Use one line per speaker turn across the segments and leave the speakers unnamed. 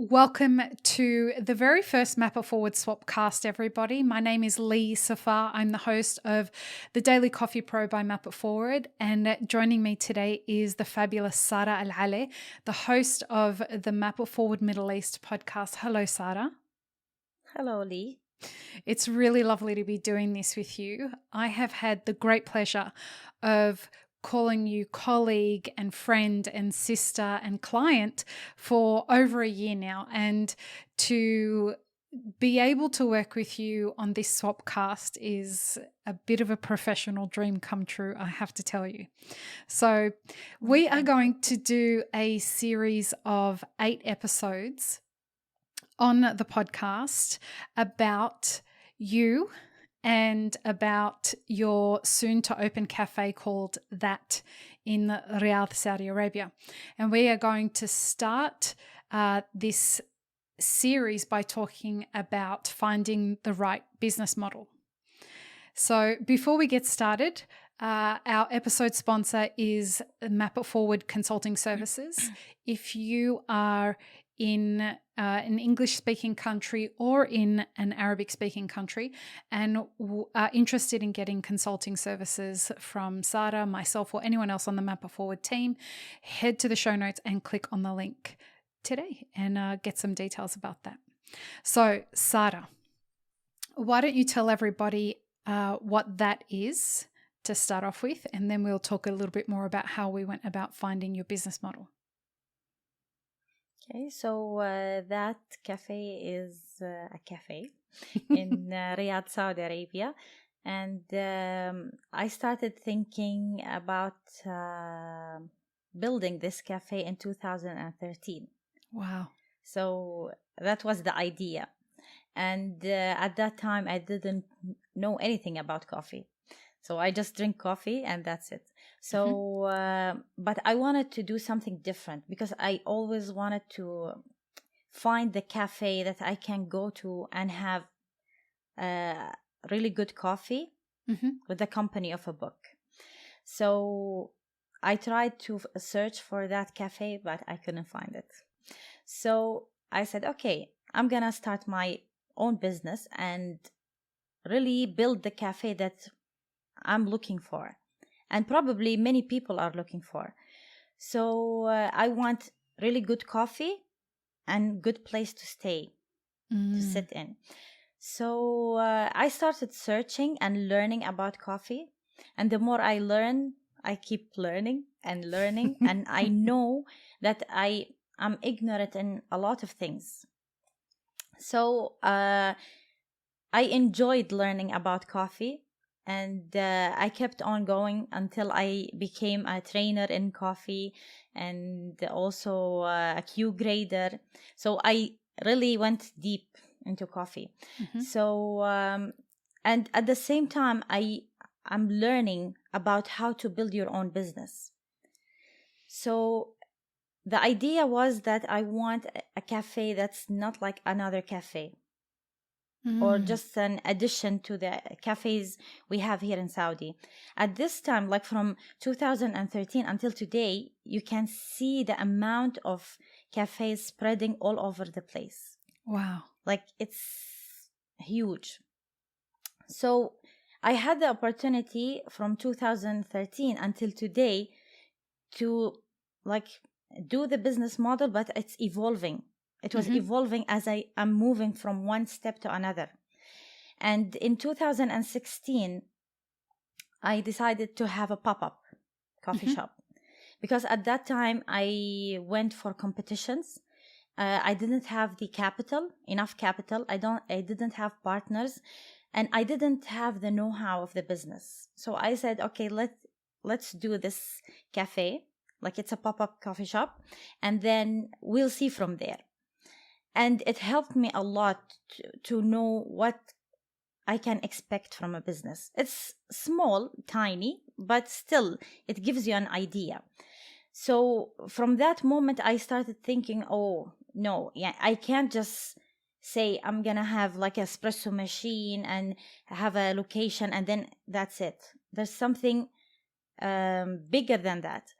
Welcome to the very first Map It Forward SWAPCAST, everybody. My name is Lee Safar. I'm the host of the Daily Coffee Pro by Map It Forward. And joining me today is the fabulous Sara Alali, the host of the Map It Forward Middle East podcast. Hello, Sara.
Hello, Lee.
It's really lovely to be doing this with you. I have had the great pleasure of calling you colleague and friend and sister and client for over a year now. And to be able to work with you on this Swapcast is a bit of a professional dream come true, I have to tell you. So we are going to do a series of 8 episodes on the podcast about you and about your soon-to-open cafe called That in Riyadh, Saudi Arabia. And we are going to start this series by talking about finding the right business model. So before we get started, our episode sponsor is Map It Forward Consulting Services. If you are in an English-speaking country or in an Arabic-speaking country and are interested in getting consulting services from Sara, myself, or anyone else on the Map It Forward team, head to the show notes and click on the link today and get some details about that. So, Sara, why don't you tell everybody what that is to start off with, and then we'll talk a little bit more about how we went about finding your business model.
Okay, so that cafe is a cafe in Riyadh, Saudi Arabia. And I started thinking about building this cafe in 2013.
Wow.
So that was the idea. And at that time, I didn't know anything about coffee. So I just drink coffee and that's it. So, but I wanted to do something different because I always wanted to find the cafe that I can go to and have really good coffee with the company of a book. So I tried to search for that cafe, but I couldn't find it. So I said, okay, I'm going to start my own business and really build the cafe that I'm looking for, and probably many people are looking for. So I want really good coffee and good place to stay, to sit in. So I started searching and learning about coffee. And the more I learn, I keep learning. And I know that I'm ignorant in a lot of things. So I enjoyed learning about coffee. And I kept on going until I became a trainer in coffee and also a Q grader. So I really went deep into coffee. So, and at the same time, I'm learning about how to build your own business. So the idea was that I want a cafe that's not like another cafe. Or just an addition to the cafes we have here in Saudi. At this time, like from 2013 until today, you can see the amount of cafes spreading all over the place.
Wow.
Like it's huge. So I had the opportunity from 2013 until today to like do the business model, but it's evolving. It was evolving as I am moving from one step to another. And in 2016, I decided to have a pop-up coffee shop. Because at that time, I went for competitions. I didn't have the enough capital. I didn't have partners. And I didn't have the know-how of the business. So I said, okay, let's do this cafe. Like it's a pop-up coffee shop. And then we'll see from there. And it helped me a lot to know what I can expect from a business. It's small, tiny, but still it gives you an idea. So from that moment, I started thinking, oh, no, I can't just say I'm going to have like an espresso machine and have a location and then that's it. There's something bigger than that.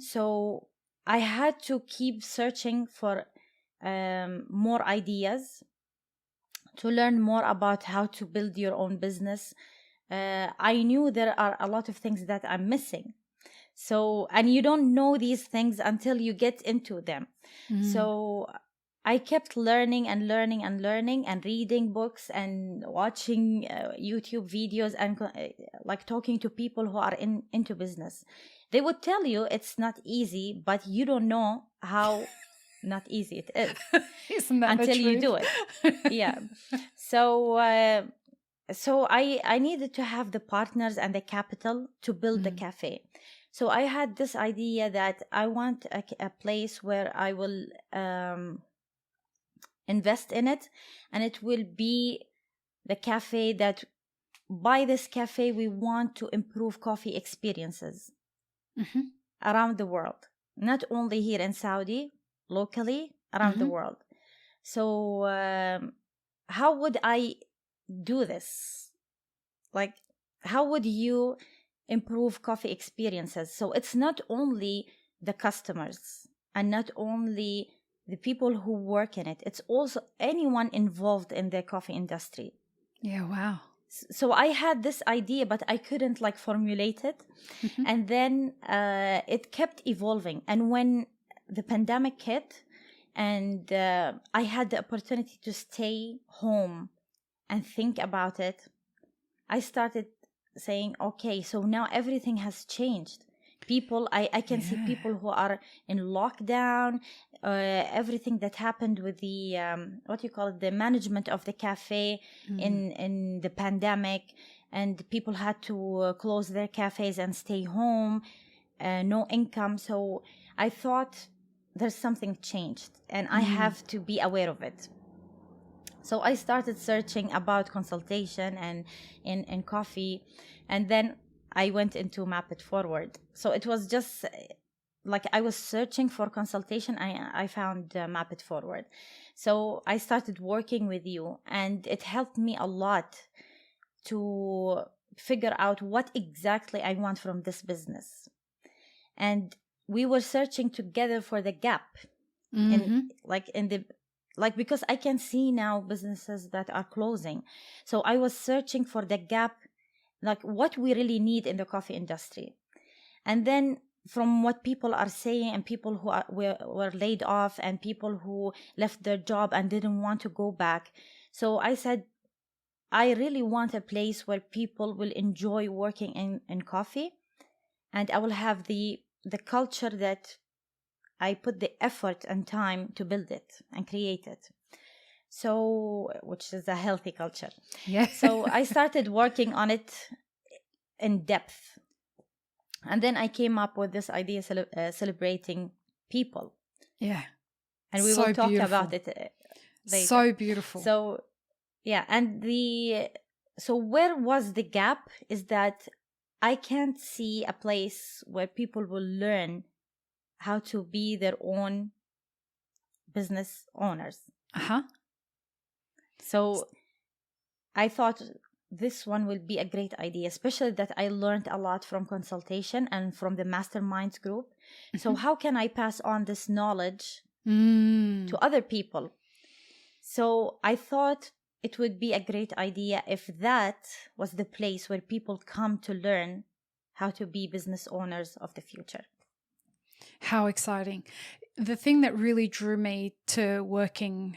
So I had to keep searching for more ideas, to learn more about how to build your own business. I knew there are a lot of things that I'm missing. So, and you don't know these things until you get into them. So I kept learning and learning and learning and reading books and watching YouTube videos and like talking to people who are into business. They would tell you it's not easy, but you don't know how not easy it is.
Isn't that
until you do it? Yeah. So I needed to have the partners and the capital to build the cafe. So I had this idea that I want a place where I will invest in it, and it will be the cafe that, by this cafe, we want to improve coffee experiences around the world, not only here in Saudi, locally, around the world. So how would I do this? Like, how would you improve coffee experiences? So it's not only the customers and not only the people who work in it, it's also anyone involved in the coffee industry.
Yeah, wow.
So I had this idea, but I couldn't like formulate it. And then it kept evolving. And when the pandemic hit and I had the opportunity to stay home and think about it, I started saying, okay, so now everything has changed. People, I can see people who are in lockdown, everything that happened with the, what you call it, the management of the cafe in the pandemic, and people had to close their cafes and stay home, no income. So I thought there's something changed and I have to be aware of it. So I started searching about consultation and in coffee, and then I went into Map It Forward. So it was just like I was searching for consultation. I found Map It Forward. So I started working with you, and it helped me a lot to figure out what exactly I want from this business. And we were searching together for the gap because I can see now businesses that are closing. So I was searching for the gap, like what we really need in the coffee industry. And then from what people are saying, and people who were laid off, and people who left their job and didn't want to go back. So I said, I really want a place where people will enjoy working in coffee, and I will have the culture that I put the effort and time to build it and create it. So, which is a healthy culture.
Yeah.
So I started working on it in depth. And then I came up with this idea, celebrating people.
Yeah.
And we will talk about it later.
So beautiful.
So, yeah. And so where was the gap is that I can't see a place where people will learn how to be their own business owners. So I thought this one will be a great idea, especially that I learned a lot from consultation and from the masterminds group. So how can I pass on this knowledge to other people? So I thought it would be a great idea if that was the place where people come to learn how to be business owners of the future.
How exciting. The thing that really drew me to working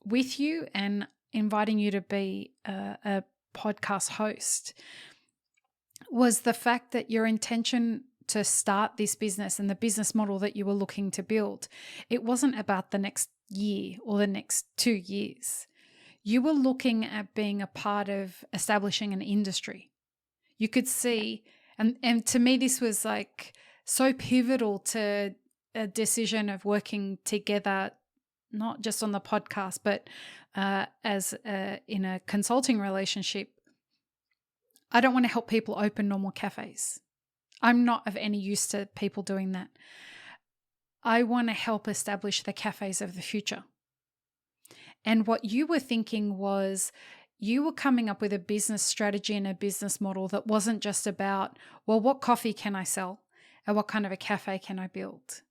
with you and inviting you to be a podcast host was the fact that your intention to start this business and the business model that you were looking to build, it wasn't about the next year or the next 2 years. You were looking at being a part of establishing an industry. You could see, and to me this was like so pivotal to a decision of working together, not just on the podcast, but as in a consulting relationship. I don't want to help people open normal cafes. I'm not of any use to people doing that. I want to help establish the cafes of the future. And what you were thinking was you were coming up with a business strategy and a business model that wasn't just about, well, what coffee can I sell and what kind of a cafe can I build?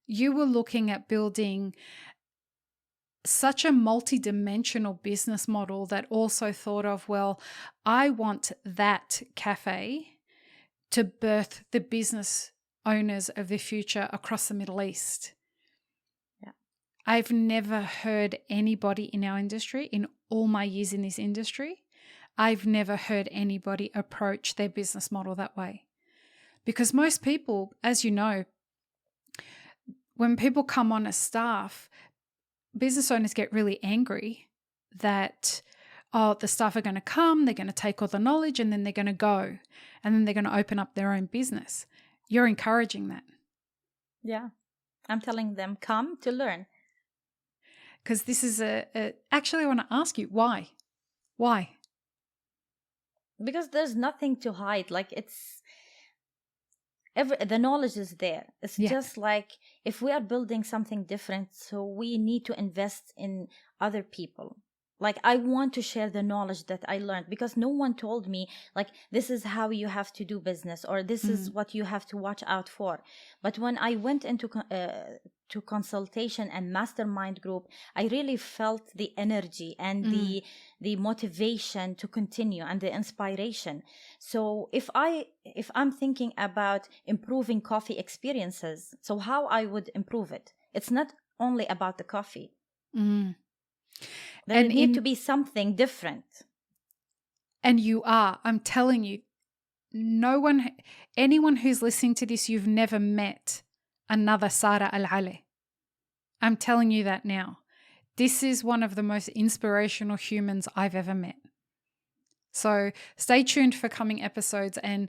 You were looking at building such a multi-dimensional business model that also thought of, well, I want that cafe to birth the business owners of the future across the Middle East.
Yeah.
I've never heard anybody in our industry, in all my years in this industry, I've never heard anybody approach their business model that way. Because most people, as you know, when people come on as staff, business owners get really angry that, oh, the staff are going to come, they're going to take all the knowledge, and then they're going to go, and then they're going to open up their own business. You're encouraging that.
Yeah. I'm telling them, come to learn.
Because this is actually, I want to ask you, why? Why?
Because there's nothing to hide. Like, the knowledge is there. It's just like, if we are building something different, so we need to invest in other people. Like, I want to share the knowledge that I learned, because no one told me, like, this is how you have to do business, or this is what you have to watch out for. But when I went into to consultation and mastermind group, I really felt the energy and the motivation to continue and the inspiration. So if I'm thinking about improving coffee experiences, so how I would improve it? It's not only about the coffee. There need to be something different.
And you are. I'm telling you, anyone who's listening to this, you've never met another Sara Alali. I'm telling you that now. This is one of the most inspirational humans I've ever met. So stay tuned for coming episodes, and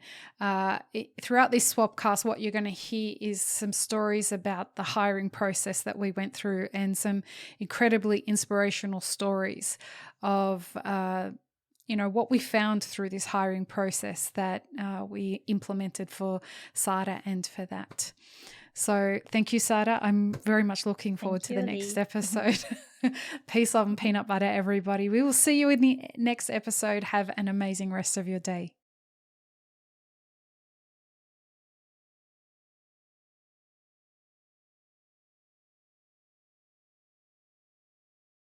throughout this SWAPCAST, what you're going to hear is some stories about the hiring process that we went through, and some incredibly inspirational stories of what we found through this hiring process that we implemented for Sara and for that. So thank you, Sara. I'm very much looking forward to the next episode. Peace, love, and peanut butter, everybody. We will see you in the next episode. Have an amazing rest of your day.